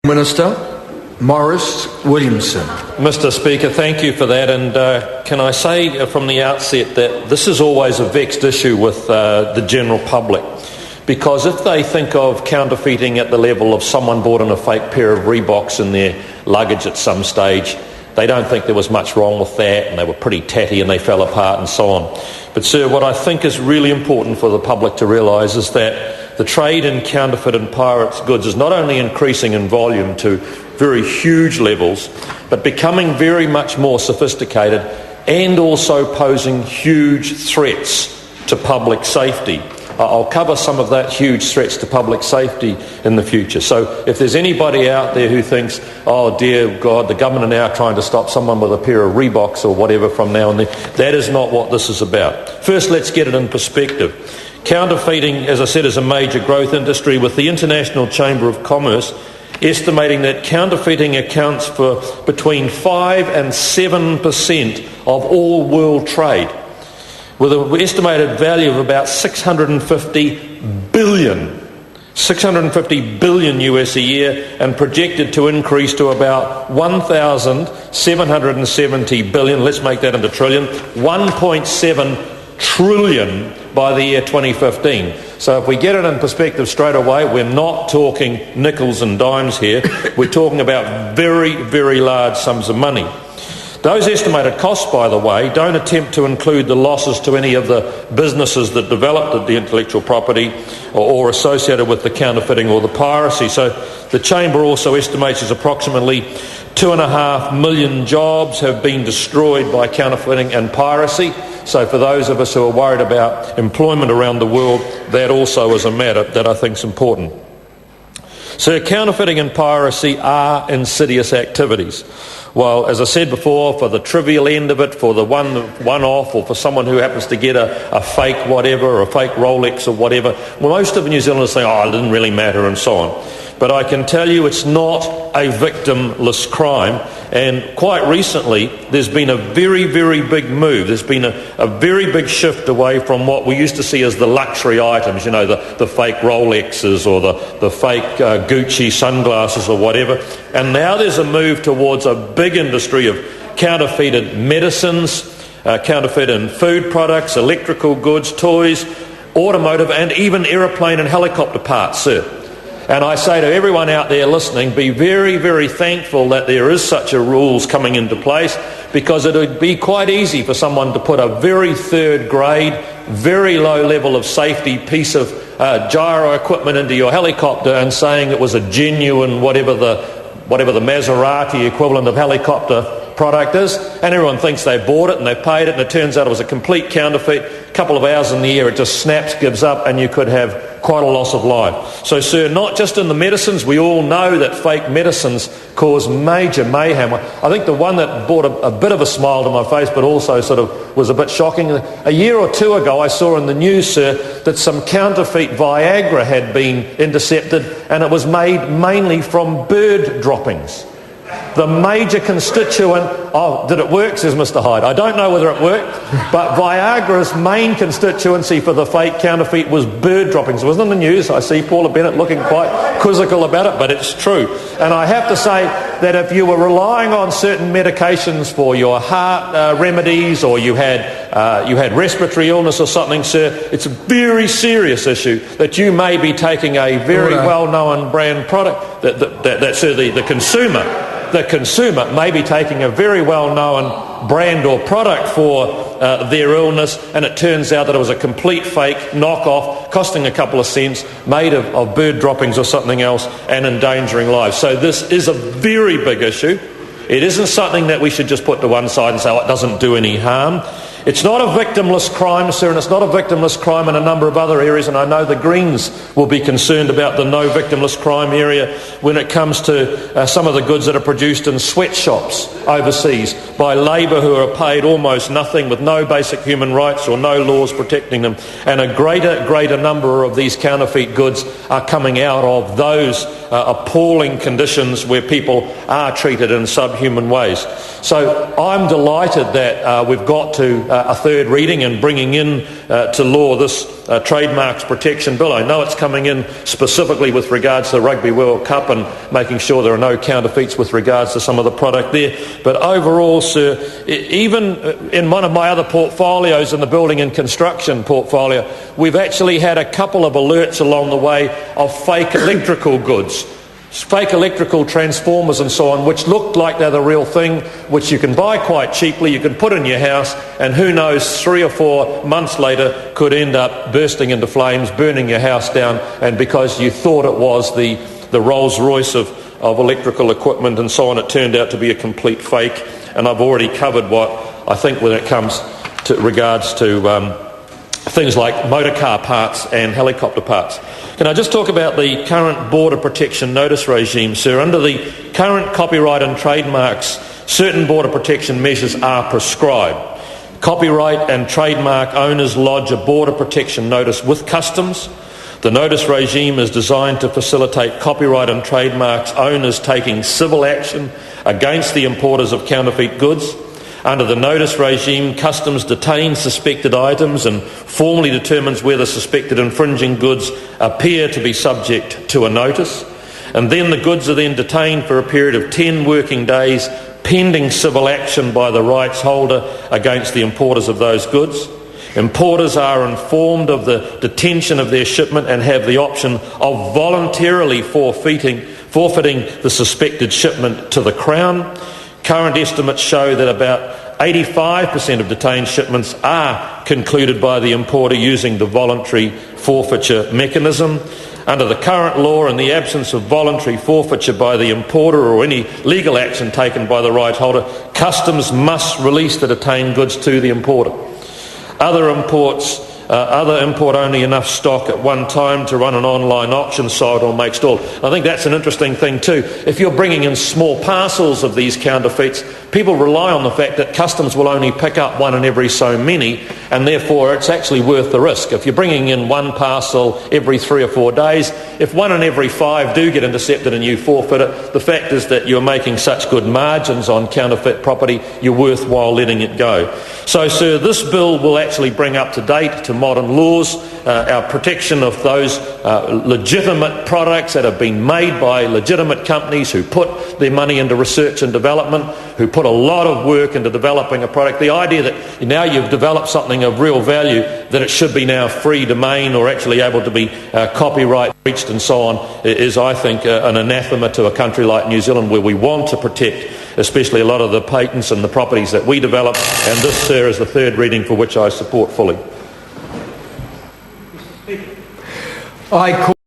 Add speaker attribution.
Speaker 1: Minister Maurice Williamson.
Speaker 2: Mr. Speaker, thank you for that, and can I say from the outset that this is always a vexed issue with the general public, because if they think of counterfeiting at the level of someone bought in a fake pair of Reeboks in their luggage at some stage, they don't think there was much wrong with that, and they were pretty tatty and they fell apart and so on. But sir, what I think is really important for the public to realise is that the trade in counterfeit and pirates goods is not only increasing in volume to very huge levels, but becoming very much more sophisticated and also posing huge threats to public safety. I'll cover some of that huge threats to public safety in the future. So if there's anybody out there who thinks, oh dear God, the government are now trying to stop someone with a pair of Reeboks or whatever from now and then, that is not what this is about. First, let's get it in perspective. Counterfeiting, as I said, is a major growth industry, with the International Chamber of Commerce estimating that counterfeiting accounts for between 5 and 7% of all world trade, with an estimated value of about 650 billion US a year, and projected to increase to about 1,770 billion, let's make that into trillion, 1.7 trillion by the year 2015. So if we get it in perspective straight away, we're not talking nickels and dimes here. We're talking about very, very large sums of money. Those estimated costs, by the way, don't attempt to include the losses to any of the businesses that developed the intellectual property or associated with the counterfeiting or the piracy. So the Chamber also estimates as approximately 2.5 million jobs have been destroyed by counterfeiting and piracy. So for those of us who are worried about employment around the world, that also is a matter that I think is important. So counterfeiting and piracy are insidious activities. Well, as I said before, for the trivial end of it, for the one-off, or for someone who happens to get a fake whatever, or a fake Rolex or whatever, well, most of New Zealanders say, oh, it didn't really matter and so on. But I can tell you it's not a victimless crime. And quite recently, there's been a very, very big move. There's been a very big shift away from what we used to see as the luxury items, you know, the fake Rolexes or the fake Gucci sunglasses or whatever. And now there's a move towards a big industry of counterfeited medicines, counterfeited food products, electrical goods, toys, automotive, and even aeroplane and helicopter parts, sir. And I say to everyone out there listening, be very, very thankful that there is such a rules coming into place, because it would be quite easy for someone to put a very third grade, very low level of safety piece of gyro equipment into your helicopter and saying it was a genuine whatever the Maserati equivalent of helicopter product is, and everyone thinks they bought it and they paid it, and it turns out it was a complete counterfeit. A couple of hours in the air it just snaps, gives up, and you could have quite a loss of life. So sir, not just in the medicines, we all know that fake medicines cause major mayhem. I think the one that brought a bit of a smile to my face, but also sort of was a bit shocking, a year or two ago I saw in the news, sir, that some counterfeit Viagra had been intercepted, and it was made mainly from bird droppings. The major constituent, oh, did it work, says Mr. Hyde. I don't know whether it worked, but Viagra's main constituency for the fake counterfeit was bird droppings. It wasn't in the news. I see Paula Bennett looking quite quizzical about it, but it's true. And I have to say that if you were relying on certain medications for your heart remedies, or you had respiratory illness or something, sir, it's a very serious issue that you may be taking a very well-known brand product, that sir, the consumer may be taking a very well-known brand or product for their illness, and it turns out that it was a complete fake knockoff costing a couple of cents, made of bird droppings or something else, and endangering lives. So this is a very big issue. It isn't something that we should just put to one side and say, oh, it doesn't do any harm. It's not a victimless crime, sir, and it's not a victimless crime in a number of other areas, and I know the Greens will be concerned about the no victimless crime area when it comes to some of the goods that are produced in sweatshops overseas by labour who are paid almost nothing, with no basic human rights or no laws protecting them. And a greater number of these counterfeit goods are coming out of those appalling conditions where people are treated in subhuman ways. So I'm delighted that we've got to a third reading and bringing in to law this Trademarks Protection Bill. I know it's coming in specifically with regards to the Rugby World Cup and making sure there are no counterfeits with regards to some of the product there. But overall, sir, even in one of my other portfolios, in the building and construction portfolio, we've actually had a couple of alerts along the way of fake electrical goods, fake electrical transformers and so on, which looked like they're the real thing, which you can buy quite cheaply, you can put in your house, and who knows, 3 or 4 months later could end up bursting into flames, burning your house down, and because you thought it was the Rolls Royce of electrical equipment and so on, it turned out to be a complete fake. And I've already covered what I think when it comes to regards to things like motor car parts and helicopter parts. Can I just talk about the current border protection notice regime, sir? Under the current copyright and trademarks, certain border protection measures are prescribed. Copyright and trademark owners lodge a border protection notice with Customs. The notice regime is designed to facilitate copyright and trademarks owners taking civil action against the importers of counterfeit goods. Under the notice regime, Customs detains suspected items and formally determines whether suspected infringing goods appear to be subject to a notice. And then the goods are then detained for a period of 10 working days pending civil action by the rights holder against the importers of those goods. Importers are informed of the detention of their shipment and have the option of voluntarily forfeiting the suspected shipment to the Crown. Current estimates show that about 85% of detained shipments are concluded by the importer using the voluntary forfeiture mechanism. Under the current law, in the absence of voluntary forfeiture by the importer or any legal action taken by the right holder, Customs must release the detained goods to the importer. Other import only enough stock at one time to run an online auction site or make stall. I think that's an interesting thing too. If you're bringing in small parcels of these counterfeits, people rely on the fact that Customs will only pick up one in every so many, and therefore it's actually worth the risk. If you're bringing in one parcel every 3 or 4 days, if 1 in every 5 do get intercepted and you forfeit it, the fact is that you're making such good margins on counterfeit property, you're worthwhile letting it go. So, sir, this bill will actually bring up to date to modern laws our protection of those legitimate products that have been made by legitimate companies who put their money into research and development, who put a lot of work into developing a product. The idea that now you've developed something of real value, that it should be now free domain or actually able to be copyright breached and so on is, I think, an anathema to a country like New Zealand, where we want to protect especially a lot of the patents and the properties that we develop. And this, sir, is the third reading for which I support fully.
Speaker 1: I call